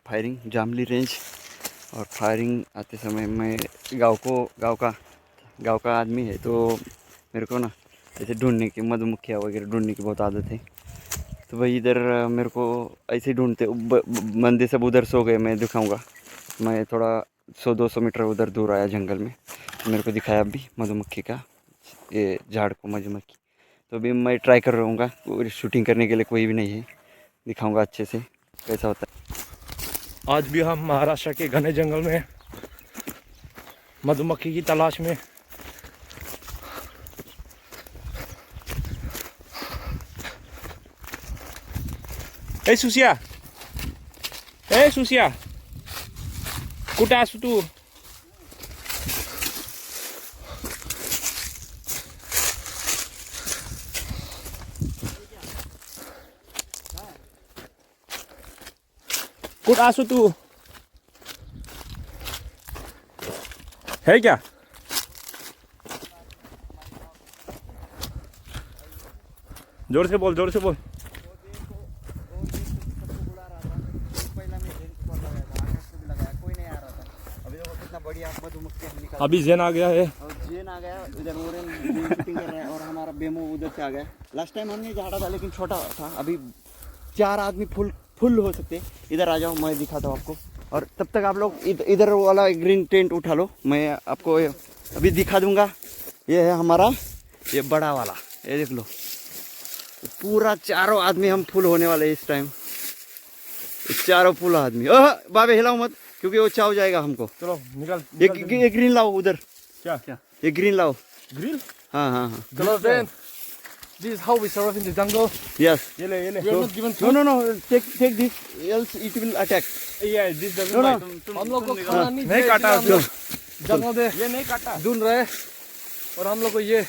Firing जामली range. और firing आते समय मैं गांव का आदमी है तो मेरे को ना ऐसे ढूंढने की, मधुमक्खियाँ वगैरह ढूंढने की बहुत आदत है। तो भाई इधर मेरे को ऐसे ढूंढते बंदे सब उधर सो गए, मैं दिखाऊंगा। मैं थोड़ा 100-200 मीटर उधर दूर आया जंगल में, तो मेरे को दिखाया अभी मधुमक्खी का, ये झाड़ को मधुमक्खी। तो अभी मैं ट्राई कर रहूँगा, शूटिंग करने के लिए कोई भी नहीं है, दिखाऊंगा अच्छे से कैसा होता है। आज भी हम महाराष्ट्र के घने जंगल में मधुमक्खी की तलाश में। ए सुसिया, कुठे आहेस तू? कुठे आहेस तू? है क्या? जोर से बोल, जोर से बोल। अभी जेन आ गया है, जेन आ गया उधर, शूटिंग कर रहे हैं। और हमारा बेमो उधर से आ गया। लास्ट टाइम हमने झाड़ा था लेकिन छोटा था, अभी 4 आदमी फुल हो सकते। इधर आ जाओ, मैं दिखाता हूँ आपको। और तब तक आप लोग इधर वाला ग्रीन टेंट उठा लो, मैं आपको अभी दिखा दूंगा। ये है हमारा ये बड़ा वाला, ये देख लो, पूरा 4 आदमी हम फुल होने वाले हैं इस टाइम। 4 फुल आदमी। बाबे हिलाओ मत, क्योंकि वो चाव जाएगा हमको। चलो निकल। ये ग्रीन लाओ उधर। क्या? ये ग्रीन लाओ। ग्रिल? हाँ। चलो then, this is how we survive in the jungle. Yes. ये ले। We are So, not given food. no. Take this, else it will attack. Yeah, this doesn't No. bite. हम लोग को खाना नहीं काटा। जंगल में ये नहीं काटा, ढूंढ रहे। और हम लोग को ये,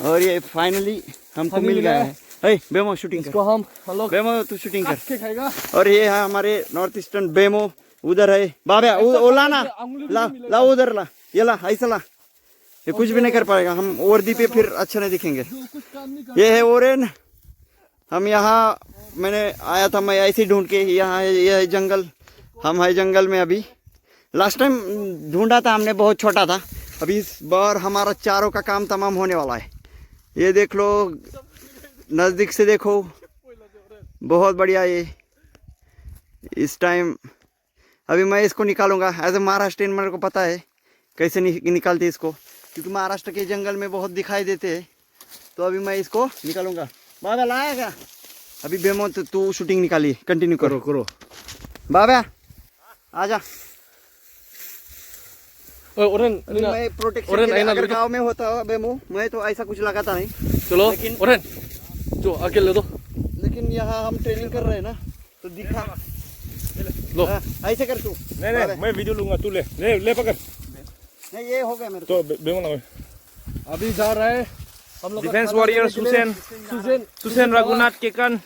और ये फाइनली हमको मिल गया है। हे बेमो शूटिंग इसको कर। हम लोग बेमो तू शूटिंग कर। के खाएगा। और ये है हमारे नॉर्थ ईस्टर्न बेमो, उधर है। बाबा ला ना, ला उधर ला, ये ला, ऐसा ला। ये कुछ भी नहीं कर पाएगा, हम वर्दी पे फिर अच्छा नहीं दिखेंगे। ये है ओरेन। हम यहाँ, मैंने आया था मैं ऐसे ढूंढ के, यहाँ ये है जंगल। हम है जंगल में अभी। लास्ट टाइम ढूंढा था हमने, बहुत छोटा था। अभी इस बार हमारा 4 का काम तमाम होने वाला है। ये देख लो, नज़दीक से देखो, बहुत बढ़िया। ये इस टाइम अभी मैं इसको निकालूंगा। एज ए महाराष्ट्रियन मेरे को पता है कैसे निकालते इसको, क्योंकि महाराष्ट्र के जंगल में बहुत दिखाई देते हैं। तो अभी मैं इसको निकालूंगा। बाबा लाएगा अभी बेमो, तू शूटिंग निकाली, कंटिन्यू करो। बाबा आजा। मैं प्रोटेक्शन के लिए, अगर गाँव में होता बेमो, मैं तो ऐसा कुछ लगाता नहीं। चलो ओरेन, जो आगे ले दो। लेकिन यहाँ हम ट्रेनिंग कर रहे हैं ना, तो दिखा लो। ऐसे कर तू। नहीं, मैं वीडियो लूंगा, तू ले पकड़। नहीं, ये हो गया मेरे तो बेमो ना। अभी जा रहा है हम लोग defence warrior Sushen Raghunath Kekan,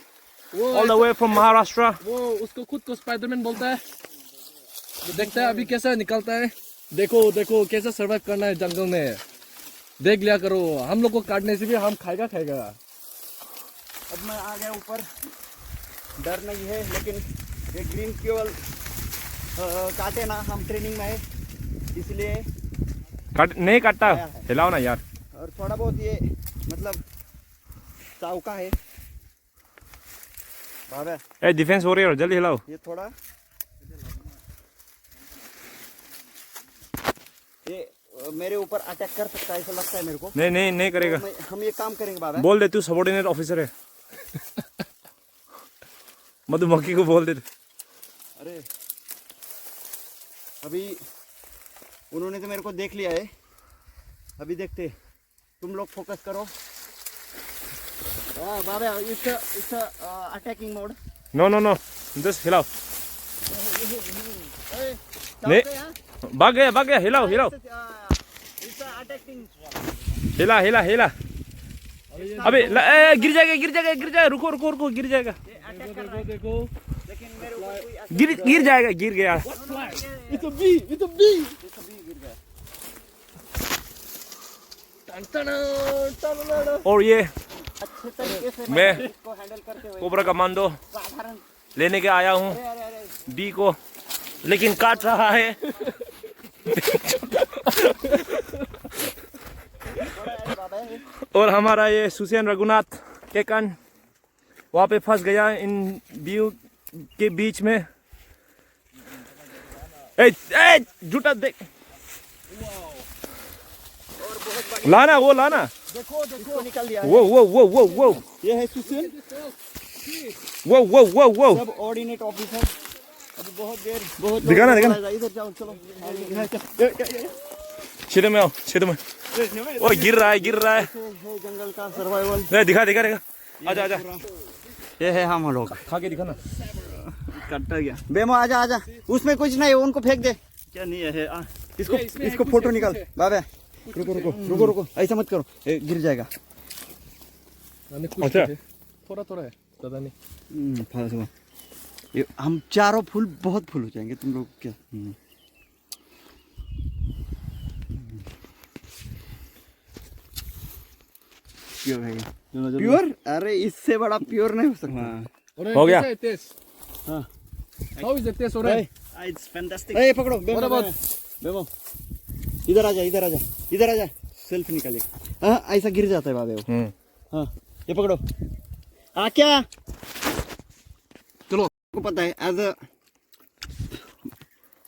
all the way from Maharashtra. वो उसको खुद को स्पाइडरमैन बोलता है। तो देखते हैं अभी कैसा निकलता है। देखो कैसा सर्वाइव करना है जंगल में, देख लिया करो। हम लोग को काटने से भी हम खाएगा। अब मैं आ गया ऊपर, डर नहीं है। लेकिन ये ग्रीन केवल काटे ना, हम ट्रेनिंग में है इसलिए नहीं काटता। हिलाओ ना यार। और थोड़ा बहुत ये मतलब चौका है। ए डिफेंस वॉरियर, जल्दी हिलाओ। ये थोड़ा ये मेरे ऊपर अटैक कर सकता है, ऐसा लगता है मेरे को। नहीं करेगा। तो हम ये काम करेंगे बाबा। बोल दे, तू सबऑर्डिनेट ऑफिसर है। मधुमक्खी को बोल दे। अरे अभी उन्होंने तो मेरे को देख लिया है, अभी देखते। तुम लोग फोकस करो। बाबा it's attacking mode. No, just हिलाओ। नहीं, भाग गया। हिलाओ। हिला। अबे गिर जाएगा। रुको, गिर जाएगा। देखो, लेकिन मेरे ऊपर कोई गिर जाएगा। गिर गया। It's a bee. गिर गया। और ये अच्छे तरीके से मैं इसको हैंडल करते हुए कोबरा कमांडो लेने के आया हूँ। बी को, लेकिन काट रहा है। और हमारा ये सुसेन रघुनाथ केकन वहाँ पे फंस गया इन व्यू के बीच में। ए झूठा देख, लाना वो लाना, देखो देखो निकल दिया। वो ये है सुसेन, वो सब ऑर्डिनेट ऑफिसर। अभी बहुत दिखाना इधर जाओ, चलो सीधे में आओ, सीधे में। ओ गिर रहा है है जंगल का सर्वाइवल। दिखा आजा ये है हम लोग। खा के दिखाना। कट्टा गया बेमो, आजा आजा, उसमें कुछ नहीं, उनको फेंक दे। क्या नहीं है इसको फोटो निकाल। बाबा रुको, ऐसा मत करो, गिर जाएगा। अच्छा थोड़ा है ज्यादा नहीं। हम चारों फूल बहुत फूल हो जाएंगे तुम लोग क्या। प्योर, अरे इससे बड़ा प्योर नहीं हो सकता। हो गया। How is the taste? Alright. It's fantastic. Hey, पकड़ो। बेमो, इधर आजा, सेल्फी निकाले। हाँ, ऐसा गिर जाता है बाबे वो। हाँ, ये पकड़ो। क्या? चलो। को पता है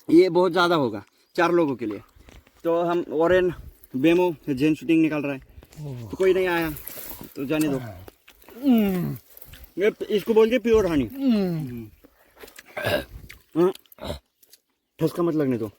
ये बहुत ज्यादा होगा 4 लोगों के लिए, तो हम ओरेन बेमो जेन शूटिंग निकाल रहा है, तो कोई नहीं आया तो जाने दो। इसको बोल के प्योर हनी। ठसका मत लगने दो।